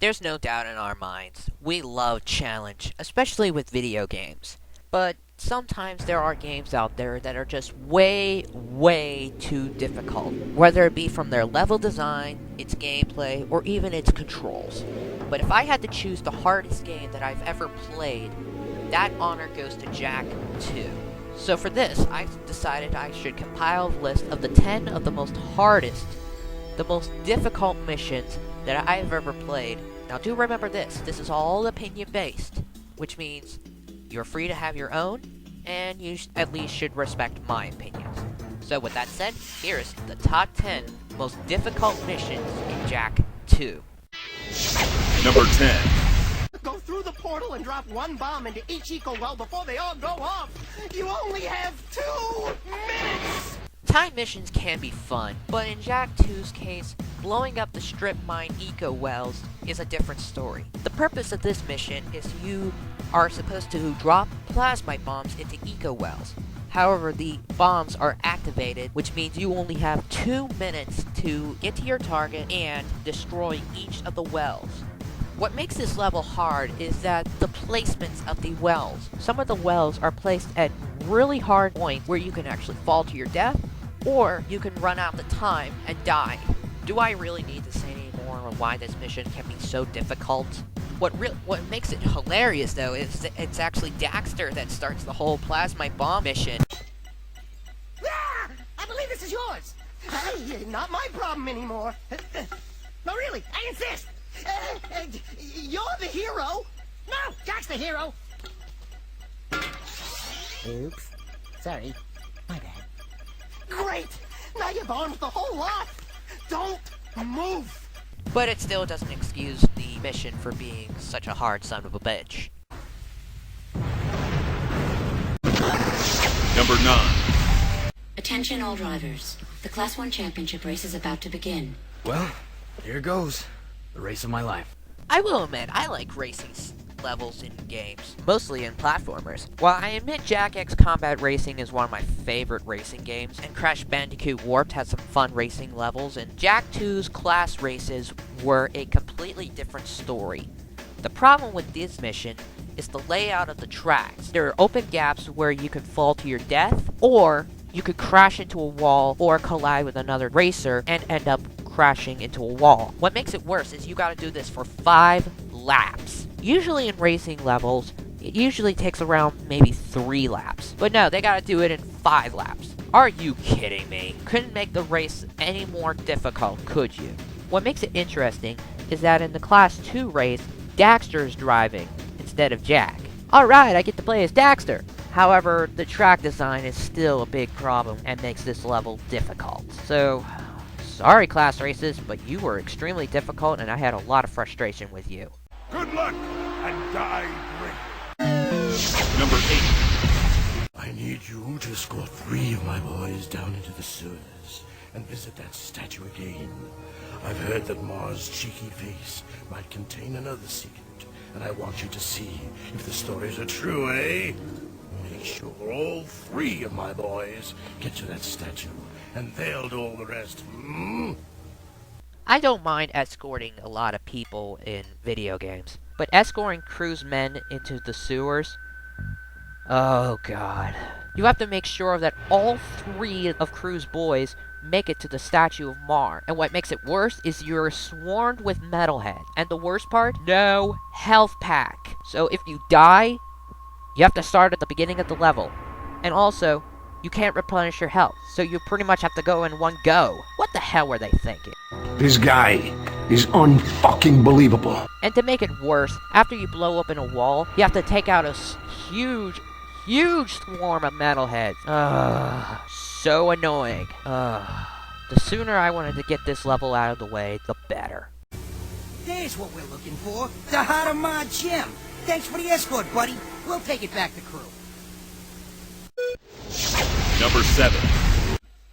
There's no doubt in our minds, we love challenge, especially with video games. But sometimes there are games out there that are just way, way too difficult. Whether it be from their level design, its gameplay, or even its controls. But if I had to choose the hardest game that I've ever played, that honor goes to Jak II. So for this, I decided I should compile a list of the 10 of the most hardest, the most difficult missions that I've ever played. Now do remember this is all opinion based, which means you're free to have your own, and you at least should respect my opinions. So with that said, here's the top 10 most difficult missions in Jak II. Number 10. Go through the portal and drop one bomb into each eco-well before they all go off. You only have 2 minutes! Time missions can be fun, but in Jak II's case, blowing up the strip mine eco-wells is a different story. The purpose of this mission is you are supposed to drop plasma bombs into eco-wells. However, the bombs are activated, which means you only have 2 minutes to get to your target and destroy each of the wells. What makes this level hard is that the placements of the wells. Some of the wells are placed at really hard points where you can actually fall to your death, or you can run out the time and die. Do I really need to say any more on why this mission can be so difficult? What makes it hilarious though is that it's actually Daxter that starts the whole plasma bomb mission. Ah! I believe this is yours! Not my problem anymore. No, really, I insist! You're the hero! No, Jak's the hero! Oops. Sorry. My bad. Great! Now you've armed the whole lot! Don't move! But it still doesn't excuse the mission for being such a hard son of a bitch. Number 9. Attention all drivers. The Class 1 Championship race is about to begin. Well, here goes. The race of my life. I will admit, I like racing levels in games, mostly in platformers. While I admit Jak X Combat Racing is one of my favorite racing games, and Crash Bandicoot Warped has some fun racing levels, and Jak II's class races were a completely different story. The problem with this mission is the layout of the tracks. There are open gaps where you can fall to your death, or you could crash into a wall or collide with another racer and end up crashing into a wall. What makes it worse is you gotta do this for 5 laps. Usually in racing levels, it usually takes around maybe 3 laps. But no, they gotta do it in 5 laps. Are you kidding me? Couldn't make the race any more difficult, could you? What makes it interesting is that in the Class 2 race, Daxter is driving instead of Jak. Alright, I get to play as Daxter. However, the track design is still a big problem and makes this level difficult. So, sorry class races, but you were extremely difficult and I had a lot of frustration with you. Good luck and die great. Number 8. I need you to escort 3 of my boys down into the sewers and visit that statue again. I've heard that Mars' cheeky face might contain another secret, and I want you to see if the stories are true, eh? Make sure all 3 of my boys get to that statue, and they'll do all the rest, I don't mind escorting a lot of people in video games, but escorting Krew's men into the sewers? Oh god. You have to make sure that all 3 of Krew's boys make it to the statue of Mar, and what makes it worse is you're swarmed with metalhead, and the worst part? No health pack. So if you die, you have to start at the beginning of the level, and also, you can't replenish your health, so you pretty much have to go in one go. What the hell were they thinking? This guy is unfucking believable. And to make it worse, after you blow up in a wall, you have to take out a huge swarm of metalheads. Ugh, so annoying. Ugh. The sooner I wanted to get this level out of the way, the better. There's what we're looking for. The heart of my gym. Thanks for the escort, buddy. We'll take it back to Krew. Number 7.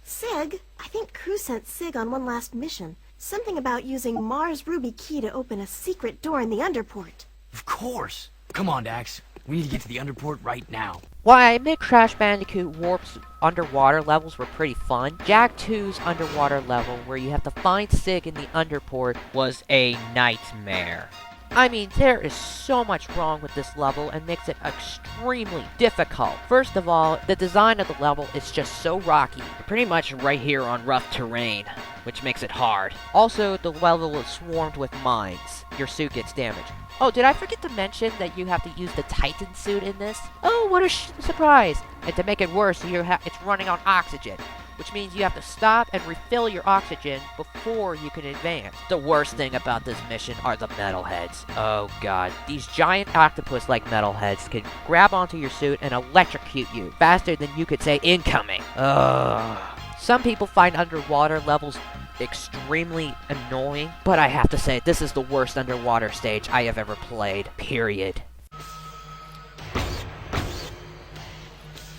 Sig, I think Krew sent Sig on one last mission. Something about using Mars' ruby key to open a secret door in the Underport. Of course. Come on, Dax. We need to get to the Underport right now. While I admit Crash Bandicoot Warp's underwater levels were pretty fun, Jak II's underwater level, where you have to find Sig in the Underport, was a nightmare. I mean, there is so much wrong with this level and makes it extremely difficult. First of all, the design of the level is just so rocky. You're pretty much right here on rough terrain, which makes it hard. Also, the level is swarmed with mines. Your suit gets damaged. Oh, did I forget to mention that you have to use the Titan suit in this? Oh, what a surprise! And to make it worse, it's running on oxygen, which means you have to stop and refill your oxygen before you can advance. The worst thing about this mission are the metalheads. Oh god, these giant octopus-like metalheads can grab onto your suit and electrocute you faster than you could say incoming. Ugh. Some people find underwater levels extremely annoying, but I have to say, this is the worst underwater stage I have ever played, period.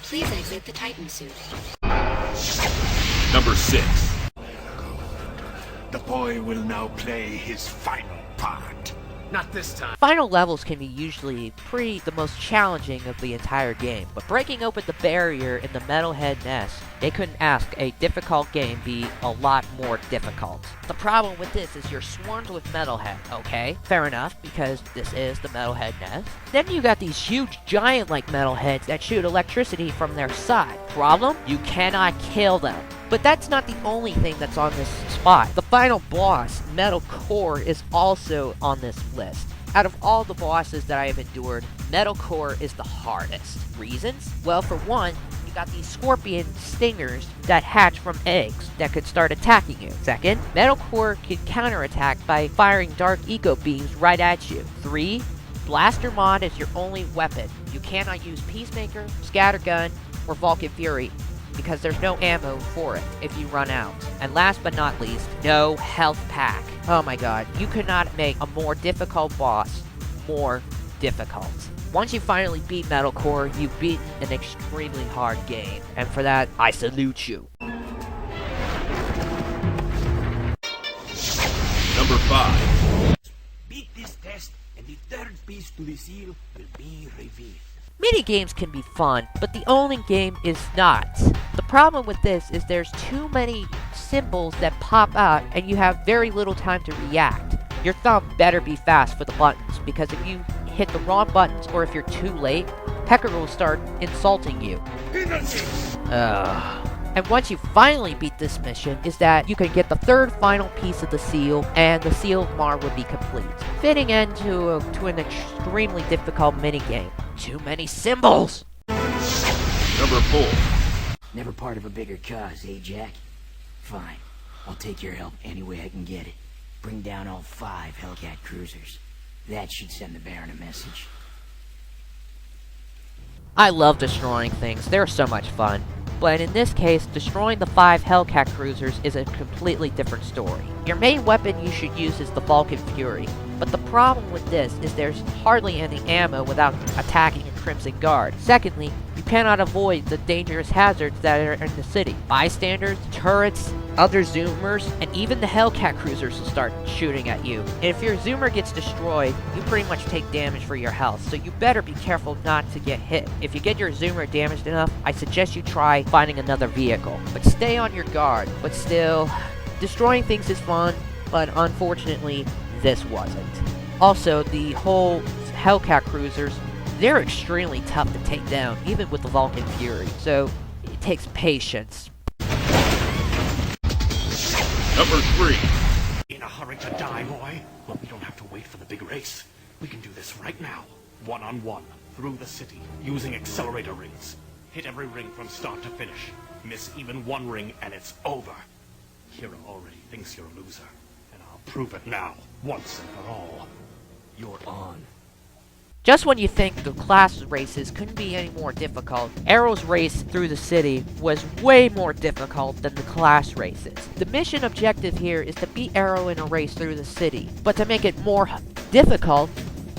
Please exit the Titan suit. Number 6. The boy will now play his final part. Not this time. Final levels can be usually the most challenging of the entire game, but breaking open the barrier in the metalhead nest, they couldn't ask a difficult game be a lot more difficult. The problem with this is you're swarmed with metalhead, okay? Fair enough, because this is the metalhead nest. Then you got these huge giant-like metalheads that shoot electricity from their side. Problem? You cannot kill them. But that's not the only thing that's on this spot. The final boss, Metal Kor, is also on this list. Out of all the bosses that I have endured, Metal Kor is the hardest. Reasons? Well, for one, you got these scorpion stingers that hatch from eggs that could start attacking you. Second, Metal Kor can counterattack by firing dark eco beams right at you. 3, Blaster Mod is your only weapon. You cannot use Peacemaker, Scattergun, or Vulcan Fury, because there's no ammo for it if you run out. And last but not least, no health pack. Oh my god, you could not make a more difficult boss more difficult. Once you finally beat Metal Kor, you've beaten an extremely hard game, and for that, I salute you. Number 5. Beat this test, and the third piece to the seal will be revealed. Minigames can be fun, but the Onin game is not. The problem with this is there's too many symbols that pop out and you have very little time to react. Your thumb better be fast for the buttons, because if you hit the wrong buttons or if you're too late, Pecker will start insulting you. And once you finally beat this mission, is that you can get the third final piece of the seal, and the seal of Mar will be complete. Fitting end to an extremely difficult minigame. Too many symbols! Number 4. Never part of a bigger cause, eh, Jack? Fine. I'll take your help any way I can get it. Bring down all 5 Hellcat cruisers. That should send the Baron a message. I love destroying things, they're so much fun. But in this case, destroying the 5 Hellcat cruisers is a completely different story. Your main weapon you should use is the Vulcan Fury, but the problem with this is there's hardly any ammo without attacking a Crimson Guard. Secondly, you cannot avoid the dangerous hazards that are in the city. Bystanders, turrets, other Zoomers, and even the Hellcat cruisers will start shooting at you. And if your Zoomer gets destroyed, you pretty much take damage for your health, so you better be careful not to get hit. If you get your Zoomer damaged enough, I suggest you try finding another vehicle. But stay on your guard. But still, destroying things is fun, but unfortunately, this wasn't. Also, the whole Hellcat cruisers, they're extremely tough to take down, even with the Vulcan Fury, so it takes patience. Number 3. In a hurry to die, boy? Well, we don't have to wait for the big race. We can do this right now. One-on-one, through the city, using accelerator rings. Hit every ring from start to finish. Miss even one ring and it's over. Hero already thinks you're a loser. And I'll prove it now, once and for all. You're on. Just when you think the class races couldn't be any more difficult, Erol's race through the city was way more difficult than the class races. The mission objective here is to beat Erol in a race through the city, but to make it more difficult,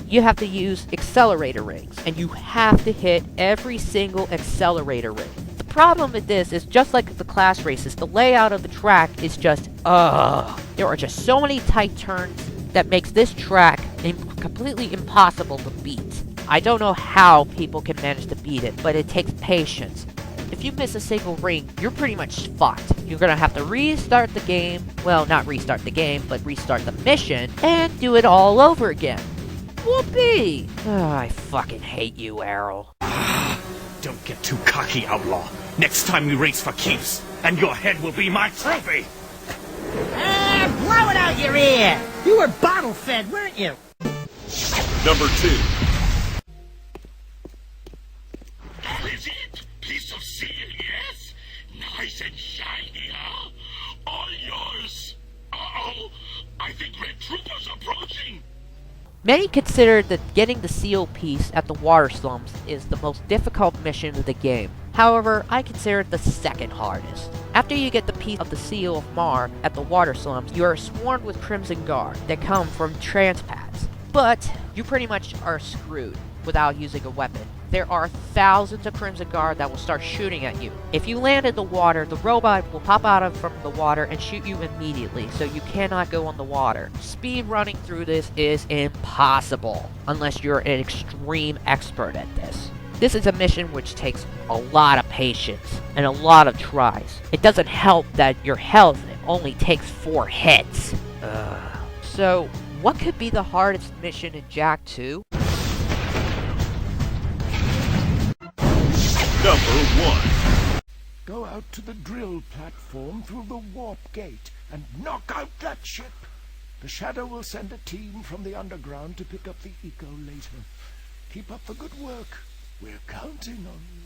you have to use accelerator rings, and you have to hit every single accelerator ring. The problem with this is, just like the class races, the layout of the track is just, there are just so many tight turns that makes this track completely impossible to beat. I don't know how people can manage to beat it, but it takes patience. If you miss a single ring, you're pretty much fucked. You're gonna have to restart the game, well, not restart the game, but restart the mission, and do it all over again. Whoopee! Oh, I fucking hate you, Erol. Don't get too cocky, outlaw. Next time we race for keeps, and your head will be my trophy! Blow it out your ear! You were bottle-fed, weren't you? Number 2. How is it? Piece of seal, yes? Nice and shiny, huh? All yours. Uh-oh, I think Red Trooper's approaching. Many consider that getting the seal piece at the water slums is the most difficult mission of the game. However, I consider it the second hardest. After you get the piece of the seal of Mar at the water slums, you are swarmed with Crimson Guard that come from transpads. But you pretty much are screwed without using a weapon. There are thousands of Crimson Guard that will start shooting at you. If you land in the water, the robot will pop out from the water and shoot you immediately, so you cannot go on the water. Speed running through this is impossible, unless you're an extreme expert at this. This is a mission which takes a lot of patience and a lot of tries. It doesn't help that your health only takes 4 hits. So, what could be the hardest mission in Jak II? Number 1. Go out to the drill platform through the warp gate and knock out that ship. The Shadow will send a team from the underground to pick up the Eco later. Keep up the good work. We're counting on you.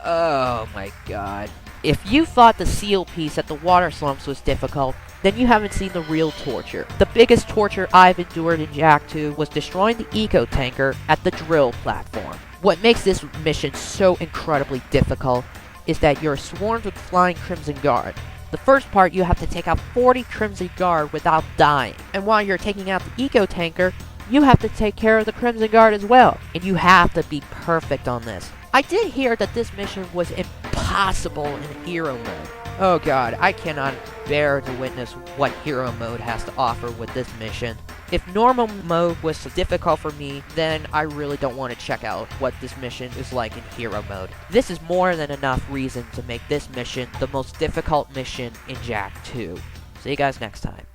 Oh my god. If you thought the seal piece at the water slumps was difficult, then you haven't seen the real torture. The biggest torture I've endured in Jak II was destroying the eco tanker at the drill platform. What makes this mission so incredibly difficult is that you're swarmed with flying Crimson Guard. The first part, you have to take out 40 Crimson Guard without dying. And while you're taking out the eco tanker, you have to take care of the Crimson Guard as well. And you have to be perfect on this. I did hear that this mission was impossible in hero mode. Oh god, I cannot bear to witness what hero mode has to offer with this mission. If normal mode was difficult for me, then I really don't want to check out what this mission is like in hero mode. This is more than enough reason to make this mission the most difficult mission in Jak II. See you guys next time.